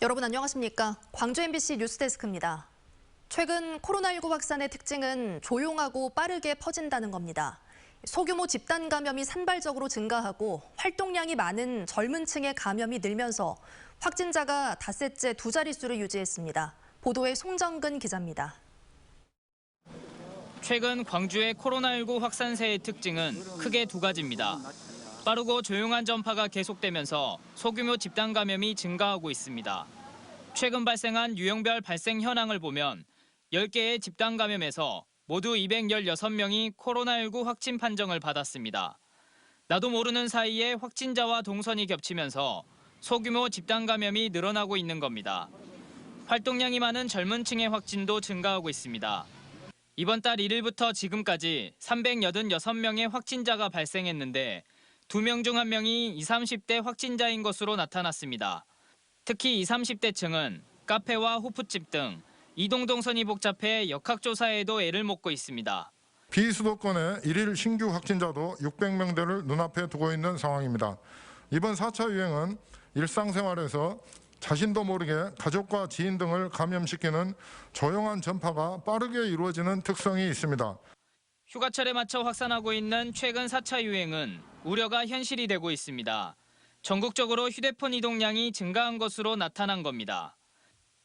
여러분 안녕하십니까? 광주 MBC 뉴스데스크입니다. 최근 코로나19 확산의 특징은 조용하고 빠르게 퍼진다는 겁니다. 소규모 집단 감염이 산발적으로 증가하고 활동량이 많은 젊은 층의 감염이 늘면서 확진자가 닷새째 두 자릿수를 유지했습니다. 보도에 송정근 기자입니다. 최근 광주의 코로나19 확산세의 특징은 크게 두 가지입니다. 빠르고 조용한 전파가 계속되면서 소규모 집단 감염이 증가하고 있습니다. 최근 발생한 유형별 발생 현황을 보면 10개의 집단 감염에서 모두 216명이 코로나19 확진 판정을 받았습니다. 나도 모르는 사이에 확진자와 동선이 겹치면서 소규모 집단 감염이 늘어나고 있는 겁니다. 활동량이 많은 젊은 층의 확진도 증가하고 있습니다. 이번 달 1일부터 지금까지 386명의 확진자가 발생했는데 2명 중 1명이 20, 30대 확진자인 것으로 나타났습니다. 특히 20, 30대층은 카페와 호프집 등 이동 동선이 복잡해 역학조사에도 애를 먹고 있습니다. 비수도권의 1일 신규 확진자도 600명대를 눈앞에 두고 있는 상황입니다. 이번 4차 유행은 일상생활에서 자신도 모르게 가족과 지인 등을 감염시키는 조용한 전파가 빠르게 이루어지는 특성이 있습니다. 휴가철에 맞춰 확산하고 있는 최근 4차 유행은 우려가 현실이 되고 있습니다. 전국적으로 휴대폰 이동량이 증가한 것으로 나타난 겁니다.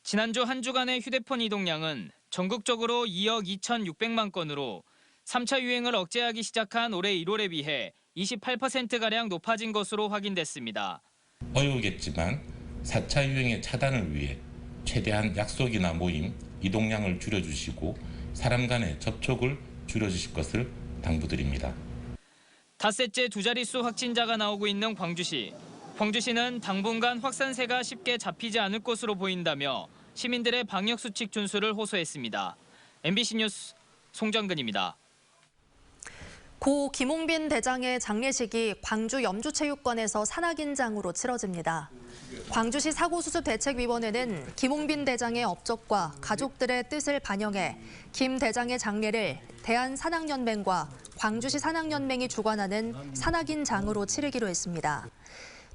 지난주 한 주간의 휴대폰 이동량은 전국적으로 2억 2,600만 건으로 3차 유행을 억제하기 시작한 올해 1월에 비해 28%가량 높아진 것으로 확인됐습니다. 어려우겠지만 4차 유행의 차단을 위해 최대한 약속이나 모임, 이동량을 줄여주시고 사람 간의 접촉을 줄여주실 것을 당부드립니다. 닷새째 두 자릿수 확진자가 나오고 있는 광주시. 광주시는 당분간 확산세가 쉽게 잡히지 않을 것으로 보인다며 시민들의 방역수칙 준수를 호소했습니다. MBC 뉴스 송정근입니다. 고 김홍빈 대장의 장례식이 광주 염주체육관에서 산악인장으로 치러집니다. 광주시 사고수습대책위원회는 김홍빈 대장의 업적과 가족들의 뜻을 반영해 김 대장의 장례를 대한산악연맹과 광주시 산악연맹이 주관하는 산악인장으로 치르기로 했습니다.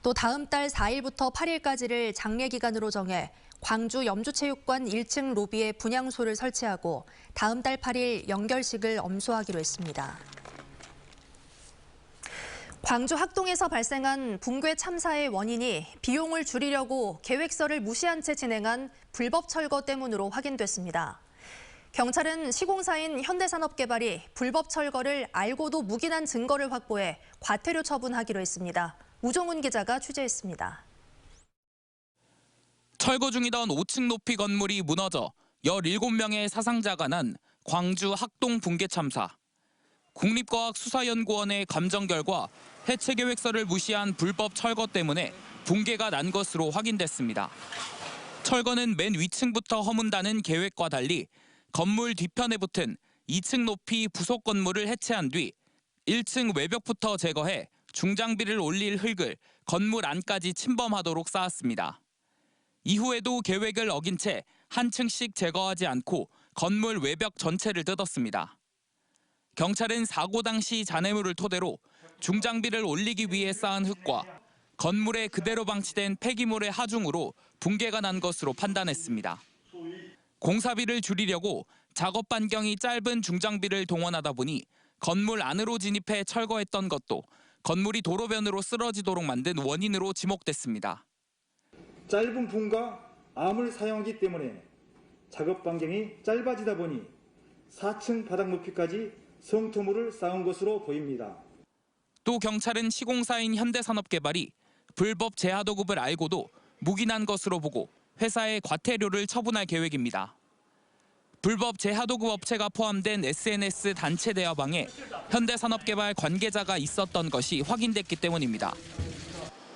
또 다음 달 4일부터 8일까지를 장례 기간으로 정해 광주 염주체육관 1층 로비에 분향소를 설치하고 다음 달 8일 연결식을 엄수하기로 했습니다. 광주 학동에서 발생한 붕괴 참사의 원인이 비용을 줄이려고 계획서를 무시한 채 진행한 불법 철거 때문으로 확인됐습니다. 경찰은 시공사인 현대산업개발이 불법 철거를 알고도 묵인한 증거를 확보해 과태료 처분하기로 했습니다. 우종훈 기자가 취재했습니다. 철거 중이던 5층 높이 건물이 무너져 17명의 사상자가 난 광주 학동 붕괴 참사. 국립과학수사연구원의 감정 결과 해체 계획서를 무시한 불법 철거 때문에 붕괴가 난 것으로 확인됐습니다. 철거는 맨 위층부터 허문다는 계획과 달리 건물 뒤편에 붙은 2층 높이 부속 건물을 해체한 뒤 1층 외벽부터 제거해 중장비를 올릴 흙을 건물 안까지 침범하도록 쌓았습니다. 이후에도 계획을 어긴 채 한 층씩 제거하지 않고 건물 외벽 전체를 뜯었습니다. 경찰은 사고 당시 잔해물을 토대로 중장비를 올리기 위해 쌓은 흙과 건물에 그대로 방치된 폐기물의 하중으로 붕괴가 난 것으로 판단했습니다. 공사비를 줄이려고 작업 반경이 짧은 중장비를 동원하다 보니 건물 안으로 진입해 철거했던 것도 건물이 도로변으로 쓰러지도록 만든 원인으로 지목됐습니다. 짧은 붕과 암을 사용하기 때문에 작업 반경이 짧아지다 보니 4층 바닥 높이까지 성토물을 쌓은 것으로 보입니다. 또 경찰은 시공사인 현대산업개발이 불법 재하도급을 알고도 묵인한 것으로 보고 회사에 과태료를 처분할 계획입니다. 불법 재하도급 업체가 포함된 SNS 단체 대화방에 현대산업개발 관계자가 있었던 것이 확인됐기 때문입니다.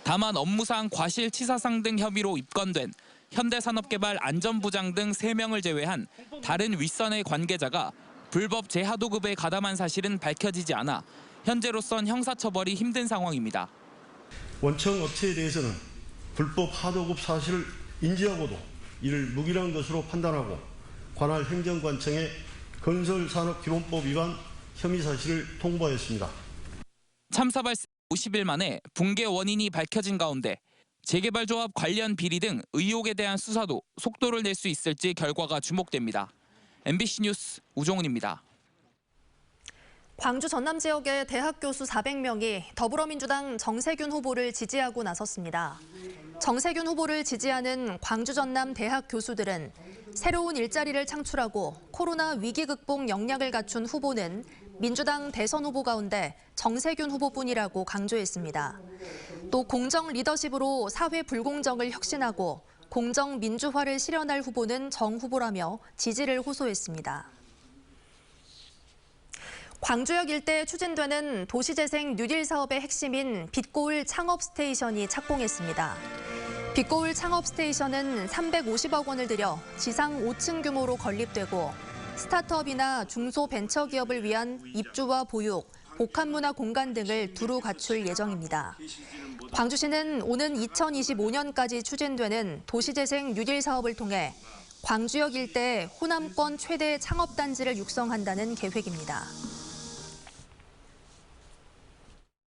다만 업무상 과실치사상 등 혐의로 입건된 현대산업개발 안전부장 등 3명을 제외한 다른 윗선의 관계자가 불법 재하도급에 가담한 사실은 밝혀지지 않아 현재로선 형사처벌이 힘든 상황입니다. 원청 업체에 대해서는 불법 하도급 사실을 인지하고도 이를 무기한 것으로 판단하고 관할 행정관청에 건설산업기본법 위반 혐의 사실을 통보하였습니다. 참사 발생 50일 만에 붕괴 원인이 밝혀진 가운데 재개발조합 관련 비리 등 의혹에 대한 수사도 속도를 낼 수 있을지 결과가 주목됩니다. MBC 뉴스 우종훈입니다. 광주 전남 지역의 대학 교수 400명이 더불어민주당 정세균 후보를 지지하고 나섰습니다. 정세균 후보를 지지하는 광주 전남 대학 교수들은 새로운 일자리를 창출하고 코로나 위기 극복 역량을 갖춘 후보는 민주당 대선 후보 가운데 정세균 후보뿐이라고 강조했습니다. 또 공정 리더십으로 사회 불공정을 혁신하고 공정 민주화를 실현할 후보는 정 후보라며 지지를 호소했습니다. 광주역 일대에 추진되는 도시재생 뉴딜 사업의 핵심인 빛고울 창업 스테이션이 착공했습니다. 빛고울 창업 스테이션은 350억 원을 들여 지상 5층 규모로 건립되고 스타트업이나 중소벤처기업을 위한 입주와 보육, 복합문화 공간 등을 두루 갖출 예정입니다. 광주시는 오는 2025년까지 추진되는 도시재생 뉴딜 사업을 통해 광주역 일대 호남권 최대 창업단지를 육성한다는 계획입니다.